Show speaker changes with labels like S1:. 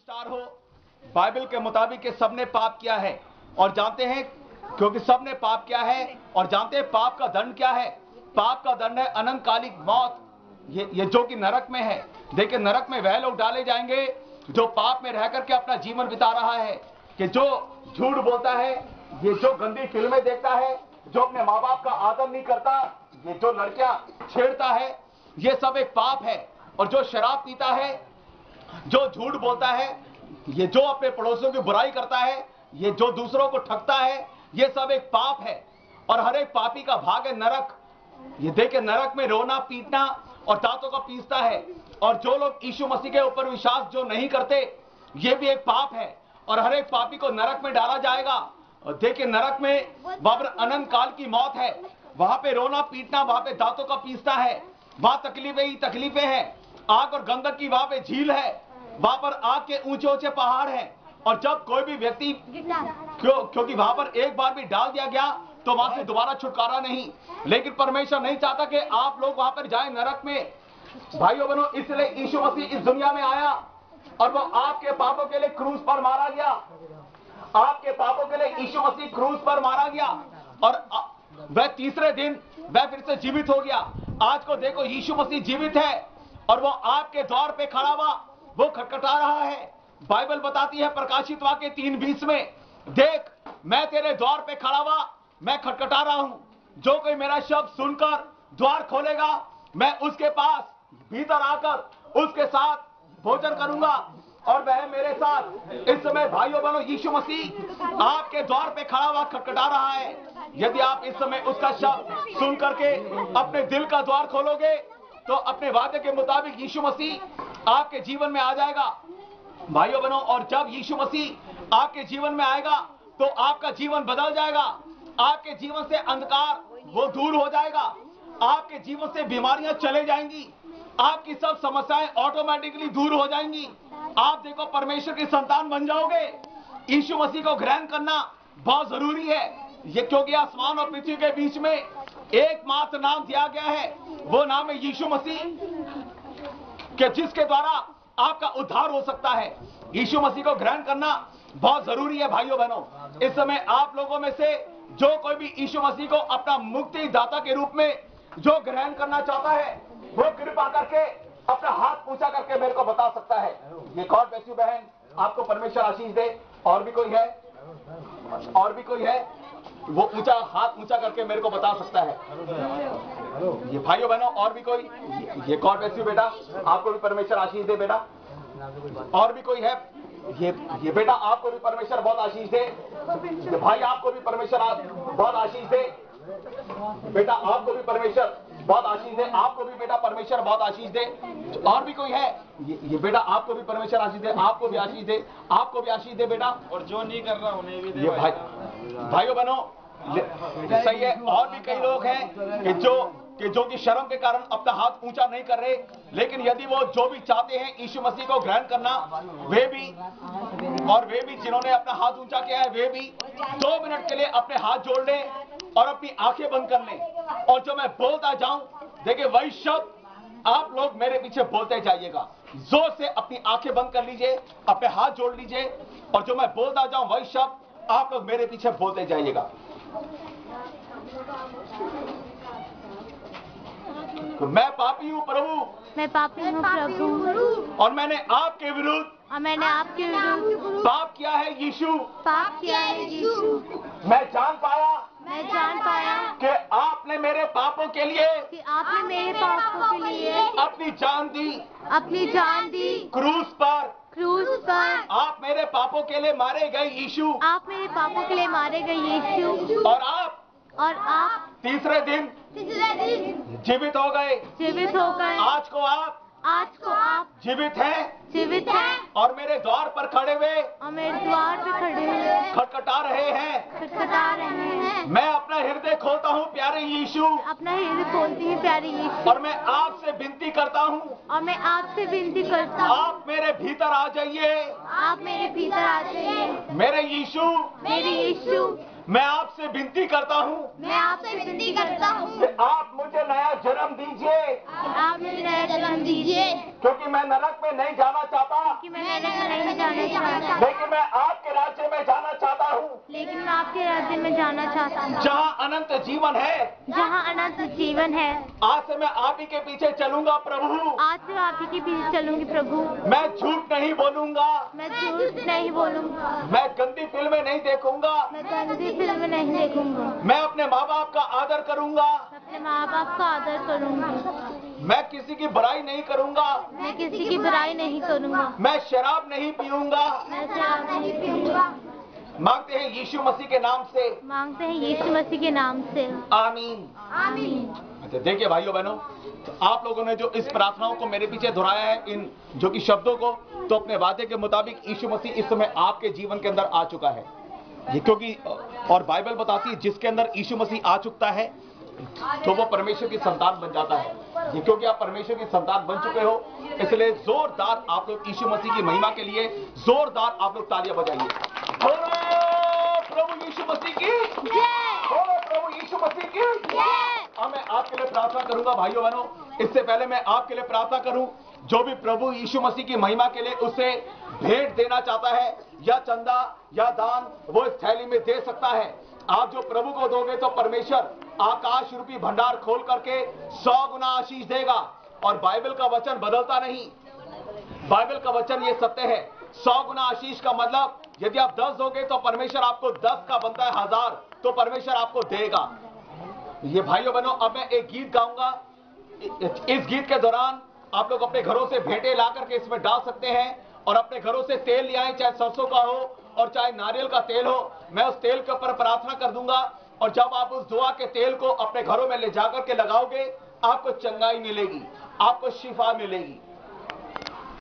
S1: Star हो, Bible के मुताबिक कि सबने पाप किया है और जानते हैं, क्योंकि सबने पाप किया है और जानते हैं पाप का दंड क्या है। पाप का दंड है अनंतकालिक मौत, ये जो कि नरक में है। देखिए, नरक में वह लोग डाले जाएंगे जो पाप में रह करके अपना जीवन बिता रहा है, कि जो झूठ बोलता है, ये जो गंदी फिल्में देखता है, जो अपने माँ बाप का आदर नहीं करता, ये जो लड़कियां छेड़ता है, ये सब एक पाप है। और जो शराब पीता है, जो झूठ बोलता है, ये जो अपने पड़ोसियों की बुराई करता है, ये जो दूसरों को ठगता है, ये सब एक पाप है। और हर एक पापी का भाग है नरक। ये देखे, नरक में रोना पीटना और दांतों का पीसता है। और जो लोग यीशु मसीह के ऊपर विश्वास जो नहीं करते, ये भी एक पाप है और हर एक पापी को नरक में डाला जाएगा। और देखिए, नरक में वहां पर अनंत काल की मौत है, वहां पे रोना पीटना, वहां पे दांतों का पीसना है, वहां तकलीफें ही तकलीफें हैं। आग और गंधक की वहां पे झील है, वहां पर आग के ऊंचे ऊंचे पहाड़ हैं। और जब कोई भी व्यक्ति, क्योंकि वहां पर एक बार भी डाल दिया गया तो वहां से दोबारा छुटकारा नहीं। लेकिन परमेश्वर नहीं चाहता कि आप लोग वहां पर जाएं नरक में। भाइयों बहनों, इसलिए यीशु मसीह इस दुनिया में आया और वो आपके पापों के लिए क्रूस पर मारा गया। आपके पापों के लिए यीशु मसीह क्रूस पर मारा गया और वह तीसरे दिन वह फिर से जीवित हो गया। आज को देखो, यीशु मसीह जीवित है और वो आपके द्वार पे खड़ा हुआ, वो खटखटा रहा है। बाइबल बताती है प्रकाशित वाक्य 3:20 में, देख मैं तेरे द्वार पे खड़ा हुआ, मैं खटखटा रहा हूं। जो कोई मेरा शब्द सुनकर द्वार खोलेगा, मैं उसके पास भीतर आकर उसके साथ भोजन करूंगा और वह मेरे साथ। इस समय भाइयों बहनों, यीशु मसीह आपके द्वार पे खड़ा हुआ खटखटा रहा है। यदि आप इस समय उसका शब्द सुन करके अपने दिल का द्वार खोलोगे, तो अपने वादे के मुताबिक यीशु मसीह आपके जीवन में आ जाएगा भाइयों बहनों। और जब यीशु मसीह आपके जीवन में आएगा तो आपका जीवन बदल जाएगा। आपके जीवन से अंधकार वो दूर हो जाएगा, आपके जीवन से बीमारियां चले जाएंगी, आपकी सब समस्याएं ऑटोमेटिकली दूर हो जाएंगी। आप देखो, परमेश्वर की संतान बन जाओगे। यीशु मसीह को ग्रहण करना बहुत जरूरी है, ये क्योंकि आसमान और पृथ्वी के बीच में एकमात्र नाम दिया गया है, वो नाम है यीशु मसीह, कि जिसके द्वारा आपका उद्धार हो सकता है। यीशु मसीह को ग्रहण करना बहुत जरूरी है भाइयों बहनों। इस समय आप लोगों में से जो कोई भी यीशु मसीह को अपना मुक्ति दाता के रूप में जो ग्रहण करना चाहता है, वो कृपा करके अपना हाथ ऊंचा करके मेरे को बता सकता है। ये गॉड ब्लेस यू बहन, आपको परमेश्वर आशीष दे। और भी कोई है? और भी कोई है? वो ऊंचा हाथ ऊंचा करके मेरे को बता सकता है। ये भाइयों बहनों, और भी कोई? ये गॉड ब्लेस यू बेटा, आपको भी परमेश्वर आशीष दे बेटा। और भी कोई है? ये बेटा, आपको भी परमेश्वर बहुत आशीष दे। ये भाई, आपको भी परमेश्वर बहुत आशीष दे। बेटा, आपको भी परमेश्वर बहुत आशीष दे। आपको भी बेटा परमेश्वर बहुत आशीष दे। और भी कोई है? ये बेटा, आपको भी परमेश्वर आशीष दे। आपको भी आशीष दे। आपको भी आशीष दे बेटा।
S2: और जो नहीं कर रहा उन्हें भी दे।
S1: ये भाइयों बहनों, सही है। और भी कई लोग हैं कि जो कि शर्म के कारण अपना हाथ ऊंचा नहीं कर रहे, लेकिन यदि वो जो भी चाहते हैं यीशु मसीह को ग्रहण करना, वे भी जिन्होंने अपना हाथ ऊंचा किया है, वे भी 2 मिनट के लिए अपने हाथ जोड़ लें और अपनी आंखें बंद कर लें। और जो मैं बोलता जाऊं, देखिए वही शब्द आप लोग मेरे पीछे बोलते जाइएगा। जोर से अपनी आंखें बंद कर लीजिए, अपने हाथ जोड़ लीजिए और जो मैं बोलता जाऊं वही शब्द आप लोग मेरे पीछे बोलते जाइएगा। मैं पापी हूँ प्रभु,
S3: मैं पापी हूँ प्रभु,
S1: और मैंने आपके विरुद्ध पाप किया है यीशु। मैं जान पाया कि आपने मेरे पापों के लिए अपनी जान दी क्रूस पर। आप मेरे पापों के लिए मारे गए यीशु, और आप तीसरे दिन जीवित हो गए। आज को आप जीवित हैं और मेरे द्वार पर खड़े हुए खटखटा रहे हैं। मैं अपना हृदय खोलता हूँ प्यारे यीशु, और मैं आपसे विनती करता हूँ, आप मेरे भीतर आ जाइए। मेरे यीशु, मैं आपसे विनती करता हूँ
S2: मैं आपसे विनती करता हूँ
S1: कि आप मुझे नया जन्म दीजिए,
S3: कि आप मुझे नया जन्म दीजिए,
S1: क्योंकि मैं नरक में नहीं जाना चाहता,
S3: कि मैं नरक में नहीं जाना चाहता,
S1: लेकिन मैं आपके राज्य में जाना चाहता हूँ,
S3: लेकिन मैं आपके राज्य में जाना चाहता हूँ,
S1: जहाँ अनंत जीवन है।
S3: जहाँ अनंत जीवन है।
S1: आज से मैं आप ही के पीछे चलूंगा प्रभु।
S3: आज से आप ही के पीछे चलूंगी प्रभु।
S1: मैं झूठ नहीं बोलूंगा,
S3: मैं झूठ नहीं बोलूंगा,
S1: मैं गंदी फिल्में नहीं देखूंगा,
S3: मैं गंदी फिल्म नहीं देखूंगा,
S1: मैं अपने माँ बाप का आदर करूंगा,
S3: मैं अपने माँ बाप का आदर करूंगी,
S1: मैं किसी की बुराई नहीं करूंगा,
S3: मैं किसी की बुराई नहीं करूंगा,
S1: मैं शराब नहीं पीऊंगा।
S3: मैं शराब नहीं पीऊंगा।
S1: मांगते हैं यीशु मसीह के नाम से,
S3: मांगते हैं यीशु मसीह के नाम से,
S1: आमीन।
S2: आमीन।
S1: अच्छा, देखिए भाइयों बहनों, तो आप लोगों ने जो इस प्रार्थनाओं को मेरे पीछे दोहराया है, इन जो कि शब्दों को, तो अपने वादे के मुताबिक यीशु मसीह इस समय आपके जीवन के अंदर आ चुका है। ये क्योंकि और बाइबल बताती है जिसके अंदर यीशु मसीह आ चुकता है तो वो परमेश्वर की संतान बन जाता है। ये क्योंकि आप परमेश्वर की संतान बन चुके हो, इसलिए जोरदार आप लोग यीशु मसीह की महिमा के लिए जोरदार आप लोग तालियां बजाइए। बोलो प्रभु यीशु मसीह की
S3: जय,
S1: बोलो प्रभु यीशु मसीह की
S3: जय।
S1: अब मैं आपके लिए प्रार्थना करूंगा भाइयों बहनों। इससे पहले मैं आपके लिए प्रार्थना करूं, जो भी प्रभु यीशु मसीह की महिमा के लिए उसे भेंट देना चाहता है या चंदा या दान, वो इस थैली में दे सकता है। आप जो प्रभु को दोगे तो परमेश्वर आकाश रूपी भंडार खोल करके 100 गुना आशीष देगा। और बाइबल का वचन बदलता नहीं, बाइबल का वचन ये सत्य है। 100 गुना आशीष का मतलब यदि आप 10 दोगे तो परमेश्वर आपको 10 का बनता है 1000, तो परमेश्वर आपको देगा। ये भाइयों बहनों, अब मैं एक गीत गाऊंगा। इस गीत के दौरान आप लोग अपने घरों से भेंटे ला करके इसमें डाल सकते हैं और अपने घरों से तेल ले आए, चाहे सरसों का हो और चाहे नारियल का तेल हो। मैं उस तेल के ऊपर प्रार्थना कर दूंगा और जब आप उस दुआ के तेल को अपने घरों में ले जाकर के लगाओगे, आपको चंगाई मिलेगी, आपको शिफा मिलेगी।